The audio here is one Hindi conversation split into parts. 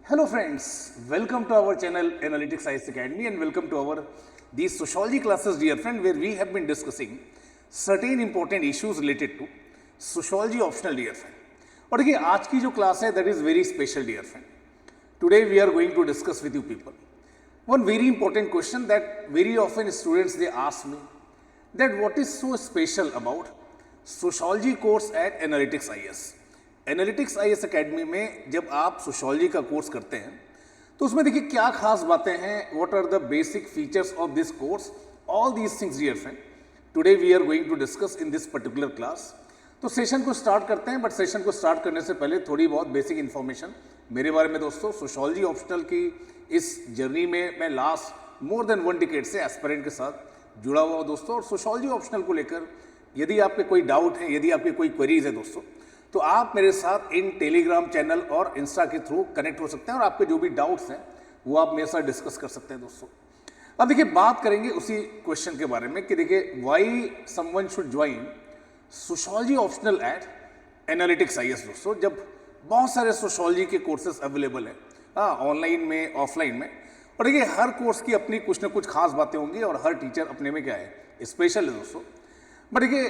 Hello friends, welcome to our channel Analytics IS Academy and welcome to our these sociology classes dear friend where we have been discussing certain important issues related to sociology optional dear friend. और देखिए आज की जो क्लास है that is very special dear friend. Today we are going to discuss with you people one very important question that very often students they ask me that what is so special about sociology course at Analytics IS. Analytics IS academy में जब आप सोशोलॉजी का कोर्स करते हैं तो उसमें देखिए क्या खास बातें हैं, what are the basic features of this course, all these things dear friend today we are going to discuss in this particular class. तो सेशन को स्टार्ट करते हैं, बट सेशन को स्टार्ट करने से पहले थोड़ी बहुत बेसिक इन्फॉर्मेशन मेरे बारे में. दोस्तों सोशोलॉजी ऑप्शनल की इस जर्नी में मैं लास्ट मोर देन 1 डिकेड से एस्पिरेंट के साथ जुड़ा हुआ हूँ दोस्तों. और सोशोलॉजी ऑप्शनल को लेकर यदि आपके कोई डाउट है, यदि आपके कोई क्वेरीज है दोस्तों, तो आप मेरे साथ इन टेलीग्राम चैनल और इंस्टा के थ्रू कनेक्ट हो सकते हैं और आपके जो भी डाउट्स हैं वो आप मेरे साथ डिस्कस कर सकते हैं दोस्तों. अब देखिए बात करेंगे उसी क्वेश्चन के बारे में कि देखिए why someone should join sociology optional at analytics IS. दोस्तों जब बहुत सारे सोशोलॉजी के कोर्सेज अवेलेबल हैं, हाँ, ऑनलाइन में ऑफलाइन में, और देखिए हर कोर्स की अपनी कुछ ना कुछ खास बातें होंगी और हर टीचर अपने में क्या है स्पेशल है दोस्तों. बट देखिए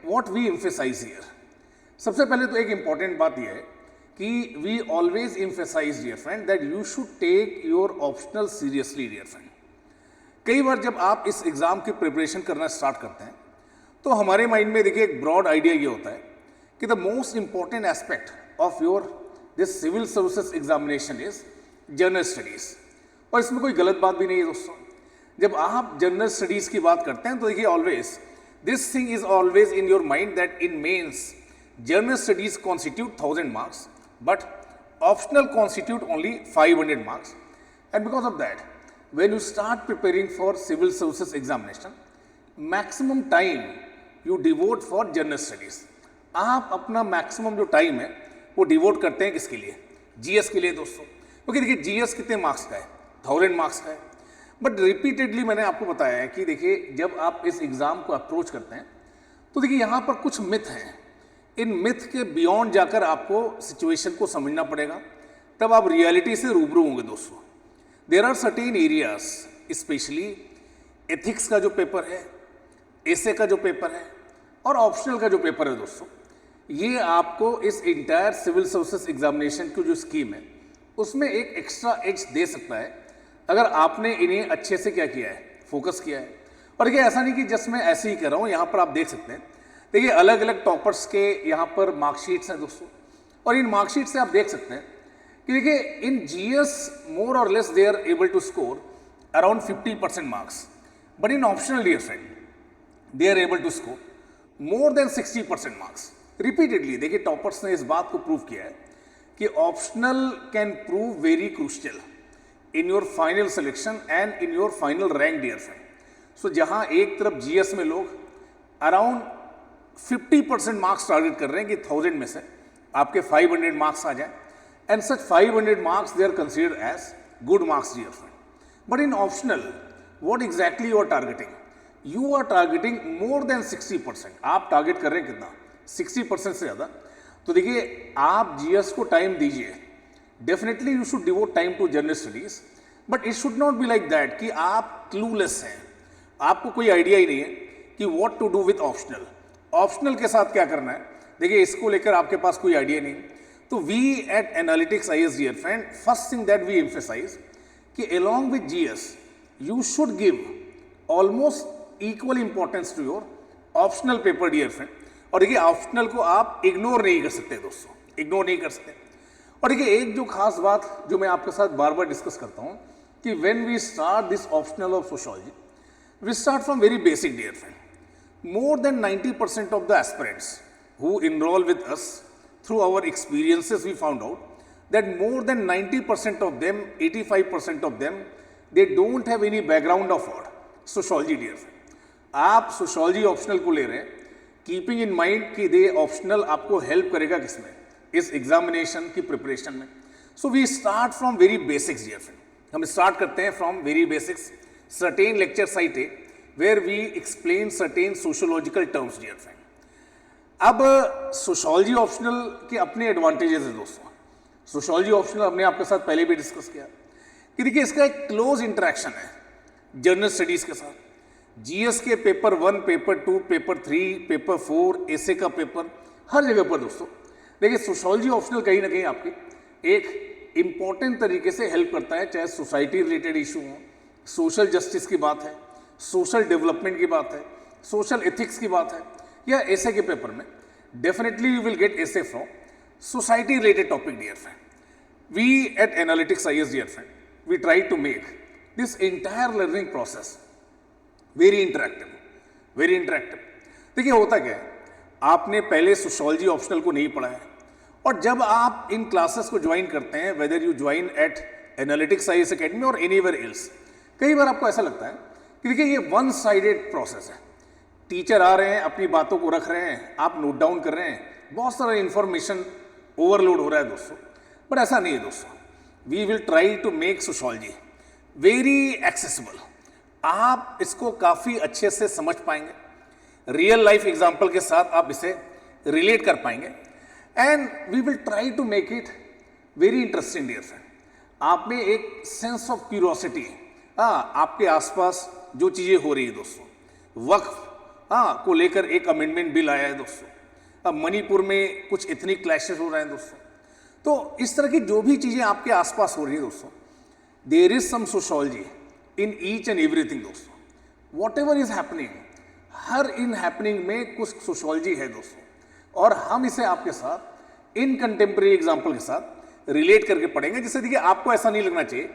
व्हाट वी एम्फेसाइज हियर, सबसे पहले तो एक इंपॉर्टेंट बात यह है कि we always emphasize dear friend that you should take your optional seriously dear friend. कई बार जब आप इस एग्जाम की प्रिपरेशन करना स्टार्ट करते हैं तो हमारे माइंड में देखिए एक ब्रॉड आइडिया ये होता है कि the most important aspect of your this civil services examination is general studies. और इसमें कोई गलत बात भी नहीं है दोस्तों. जब आप जनरल स्टडीज की बात करते हैं तो देखिए always this thing is always in your mind that in mains general studies constitute 1000 marks but optional constitute only 500 marks. And because of that when you start preparing for civil services examination maximum time you devote for general studies. आप अपना मैक्सिमम जो टाइम है वो डिवोट करते हैं किसके लिए? जीएस के लिए दोस्तों. क्योंकि देखिए जीएस कितने मार्क्स का है? 1000 मार्क्स का है. बट रिपीटेडली मैंने आपको बताया है कि देखिए जब आप इस एग्जाम को अप्रोच करते हैं तो देखिए यहाँ पर कुछ मिथ हैं. इन मिथ के बियॉन्ड जाकर आपको सिचुएशन को समझना पड़ेगा, तब आप रियलिटी से रूबरू होंगे दोस्तों. There are certain areas, specially ethics का जो पेपर है, एसे का जो पेपर है और ऑप्शनल का जो पेपर है दोस्तों, ये आपको इस इंटायर सिविल सर्विसेज एग्जामिनेशन की जो स्कीम है उसमें एक एक्स्ट्रा एज दे सकता है अगर आपने इन्हें अच्छे से क्या किया है, फोकस किया है. और ये ऐसा नहीं कि जस्ट मैं ऐसे ही कर रहा हूँ. यहाँ पर आप देख सकते हैं देखिए अलग अलग टॉपर्स के यहाँ पर मार्कशीट्स हैं दोस्तों, और इन मार्कशीट से आप देख सकते हैं कि देखिए इन GS more or less they are able to score around 50% marks, but in optional dear friend they are able to score more than 60% marks. Repeatedly देखिए टॉपर्स ने इस बात को प्रूव किया है कि optional can prove very crucial in your final selection and in your final rank dear friend. So जहाँ एक तरफ जीएस में लोग अराउंड 50% मार्क्स टारगेट कर रहे हैं कि 1000 में से आपके 500 मार्क्स आ जाए, and such 500 marks they are considered as good marks dear friend. But in optional what exactly you are targeting? You are targeting more than 60%. आप टारगेट कर रहे हैं कितना? 60% से ज़्यादा. तो देखिए आप जीएस को टाइम दीजिए. Definitely you should devote time to general studies, but it should not be like that कि आप क्लूलेस हैं, आपको कोई आइडिया ही नहीं है कि what to do with optional. Optional के साथ क्या करना है, देखिए इसको लेकर आपके पास कोई आइडिया नहीं. तो we at analytics IS dear friend first thing that we emphasize कि along with GS you should give almost equal importance to your optional paper dear friend. और देखिए ऑप्शनल को आप इग्नोर नहीं कर सकते दोस्तों, इग्नोर नहीं कर सकते. और देखिए एक जो खास बात जो मैं आपके साथ बार बार डिस्कस करता हूँ कि when we start this optional of sociology we start from very basic dear friend. More than 90% of the aspirants who enroll with us, through our experiences we found out that more than 90% of them, 85% of them, they don't have any background of what? Sociology dear friend. आप sociology optional को ले रहे हैं keeping in mind कि दे optional आपको help करेगा किसमें? इस examination की preparation में. So we start from very basics dear friend. हम start करते हैं from very basics. Certain lectures I take where we explain certain sociological terms dear friend. अब सोशोलॉजी ऑप्शनल के अपने एडवांटेजेस है दोस्तों. सोशियोलॉजी ऑप्शनल हमने आपके साथ पहले भी डिस्कस किया कि देखिए इसका एक क्लोज इंटरेक्शन है जनरल स्टडीज के साथ। जीएस के पेपर 1, पेपर 2, पेपर 3, पेपर 4, एसे का पेपर, हर जगह पर दोस्तों देखिए सोशियोलॉजी ऑप्शनल कहीं ना कहीं आपकी एक इंपॉर्टेंट तरीके से हेल्प करता है, चाहे सोसाइटी रिलेटेड इशू हो, सोशल जस्टिस की बात है, सोशल डेवलपमेंट की बात है, सोशल एथिक्स की बात है, या एसे के पेपर में definitely you will get essay from society related topic, dear friend. We at Analytics IS, dear friend, we try to make this entire learning process very interactive, very interactive. देखिए होता क्या है, आपने पहले सोशियोलॉजी ऑप्शनल को नहीं पढ़ा है और जब आप इन क्लासेस को ज्वाइन करते हैं, whether you join at analytics IS academy और एनीवेयर एल्स, कई बार आपको ऐसा लगता है कि देखिए ये वन साइडेड प्रोसेस है। टीचर आ रहे हैं, अपनी बातों को रख रहे हैं, आप नोट डाउन कर रहे हैं, बहुत सारा इंफॉर्मेशन ओवरलोड हो रहा है दोस्तों, पर ऐसा नहीं है दोस्तों। We will try to make sociology very accessible. आप इसको काफ़ी अच्छे से समझ पाएंगे, रियल लाइफ एग्जाम्पल के साथ आप इसे रिलेट कर पाएंगे and we will try to make it very interesting, dear friend. आप में एक सेंस ऑफ क्यूरियोसिटी, आपके आसपास जो चीज़ें हो रही है दोस्तों, वक्फ को लेकर एक अमेंडमेंट बिल आया है दोस्तों, अब मणिपुर में कुछ एथनिक क्लैशेस हो रहे हैं दोस्तों, तो इस तरह की जो भी चीज़ें आपके आसपास हो रही है दोस्तों, there is some sociology in each and everything दोस्तों। वॉट एवर इज हैपनिंग, हर इन हैपनिंग में कुछ सोशियोलॉजी है दोस्तों, और हम इसे आपके साथ इन कंटेम्प्रेरी एग्जाम्पल के साथ रिलेट करके पढ़ेंगे, जिससे देखिए आपको ऐसा नहीं लगना चाहिए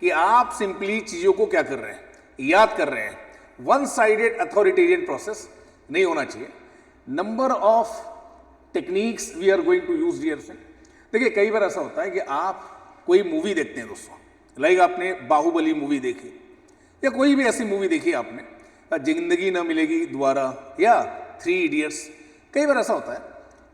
कि आप सिंपली चीज़ों को क्या कर रहे हैं, याद कर रहे हैं। वन साइडेड अथॉरिटेरियन प्रोसेस नहीं होना चाहिए। Number of techniques we are going to use, dear friend. देखिए कई बार ऐसा होता है कि आप कोई मूवी देखते हैं दोस्तों, लाइक आपने बाहुबली मूवी देखी या कोई भी ऐसी मूवी देखी आपने, जिंदगी न मिलेगी दोबारा या 3 इडियट्स। कई बार ऐसा होता है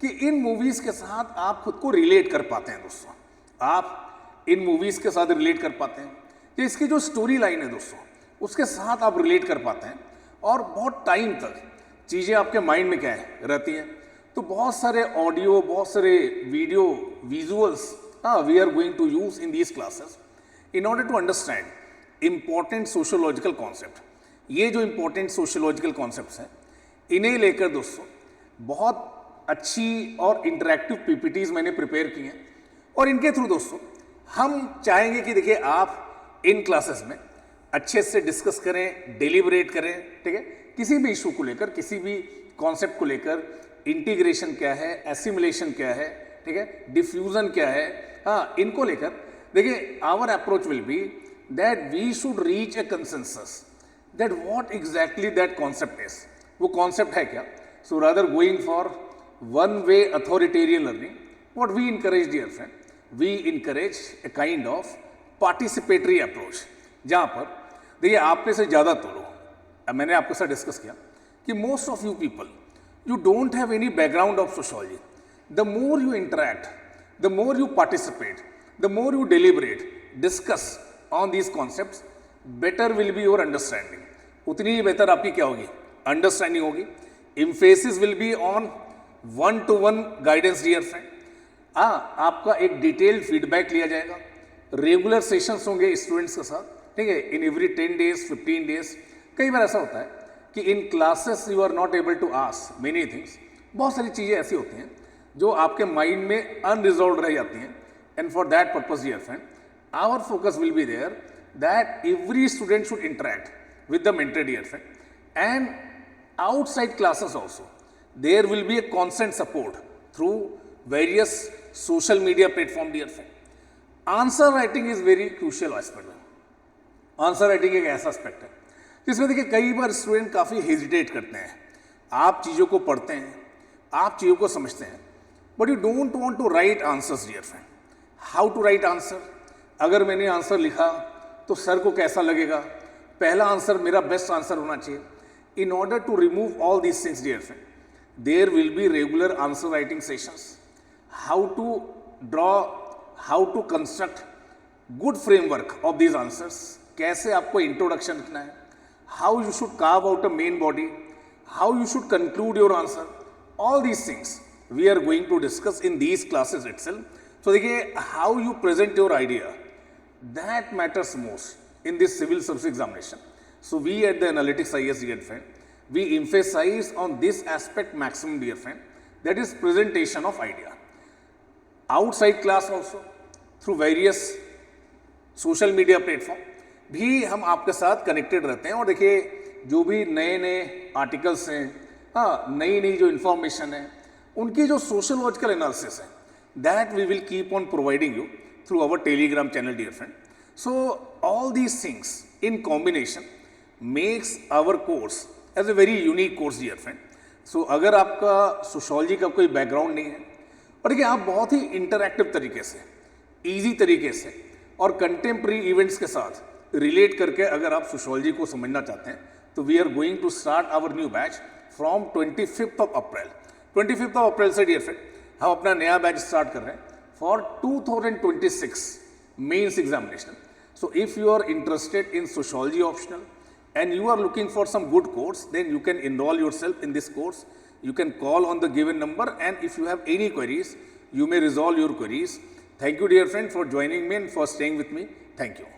कि इन मूवीज के साथ आप खुद को रिलेट कर पाते हैं दोस्तों, आप इन मूवीज के साथ रिलेट कर पाते हैं कि इसकी जो स्टोरी लाइन है दोस्तों उसके साथ आप रिलेट कर पाते हैं, और बहुत टाइम तक चीज़ें आपके माइंड में क्या है रहती हैं। तो बहुत सारे ऑडियो, बहुत सारे video, visuals we are going to use in these classes in order to understand important sociological concept. ये जो इंपॉर्टेंट सोशियोलॉजिकल कॉन्सेप्ट्स हैं, इन्हें लेकर दोस्तों बहुत अच्छी और इंटरेक्टिव पीपीटीज मैंने प्रिपेयर की हैं, और इनके थ्रू दोस्तों हम चाहेंगे कि देखिए आप इन क्लासेस में अच्छे से डिस्कस करें, डेलिब्रेट करें, ठीक है, किसी भी इशू को लेकर, किसी भी कॉन्सेप्ट को लेकर, इंटीग्रेशन क्या है, एसिमुलेशन क्या है, ठीक है, डिफ्यूजन क्या है, इनको लेकर देखिए our approach will be that we should reach a consensus that what exactly that concept is, वो कॉन्सेप्ट है क्या। So rather going for one way authoritarian learning, what we encourage, dear friend, we encourage a kind of participatory approach, जहाँ पर देखिए आप में से ज़्यादा तो लोग, मैंने आपके साथ डिस्कस किया कि most of you people you don't have any background of sociology. The more you interact, the more you participate, the more you deliberate, discuss on these concepts, better will be your understanding. उतनी ही बेहतर आपकी क्या होगी, अंडरस्टैंडिंग होगी। Emphasis will be on one-to-one guidance, dear friend. आपका एक डिटेल्ड फीडबैक लिया जाएगा, रेगुलर सेशंस होंगे स्टूडेंट्स के साथ, ठीक है, इन एवरी 10 days, 15 days। कई बार ऐसा होता है कि इन classes you are not able to ask many things, बहुत सारी चीज़ें ऐसी होती हैं जो आपके माइंड में अनरिजॉल्व रह जाती हैं, and for that purpose, dear friend, our focus will be there that every student should interact with the mentor, dear friend, and outside classes also there will be a constant support through various social media platform, dear friend. Answer writing is very crucial aspect. Answer writing एक ऐसा एस्पेक्ट है जिसमें देखिए कई बार स्टूडेंट काफ़ी हेजिटेट करते हैं। आप चीज़ों को पढ़ते हैं, आप चीज़ों को समझते हैं, but you don't want to write answers, dear friend. How to write answer, अगर मैंने आंसर लिखा तो सर को कैसा लगेगा, पहला आंसर मेरा बेस्ट आंसर होना चाहिए। In order to remove all these things, dear friend, there will be regular answer writing sessions, how to draw, how to construct good framework of these answers, कैसे आपको इंट्रोडक्शन लिखना है, how you should carve out a main body, how you should conclude your answer, all these things we are going to discuss in these classes itself So देखिए, how you present your idea, that matters most in this civil service examination. So we at the Analytics IAS, dear friend, we emphasize on this aspect maximum, dear friend, that is presentation of idea. Outside class also, through various social media platform भी हम आपके साथ कनेक्टेड रहते हैं। और देखिए, जो भी नए नए आर्टिकल्स हैं, हाँ, नई नई जो इन्फॉर्मेशन है, उनकी जो सोशलॉजिकल एनालिसिस है, that we will keep on providing you through our Telegram channel, dear friend. So all these things in combination makes our course as a very unique course, dear friend. सो अगर आपका सोशोलॉजी का कोई बैकग्राउंड नहीं है, और देखिए आप बहुत ही इंटरैक्टिव तरीके से, ईजी तरीके से और कंटेम्प्रेरी इवेंट्स के साथ रिलेट करके अगर आप सोशोलॉजी को समझना चाहते हैं, तो we are going to start our new batch from 25th of April। 25th of April से, डियर फ्रेंड, हम अपना नया बैच स्टार्ट कर रहे हैं for 2026 mains examination. So if you are interested in sociology optional and you are looking for some good course, then you can enroll yourself in this course. You can call on the given number, and if you have any queries, you may resolve your queries. Thank you, dear friend, for joining me and for staying with me. Thank you.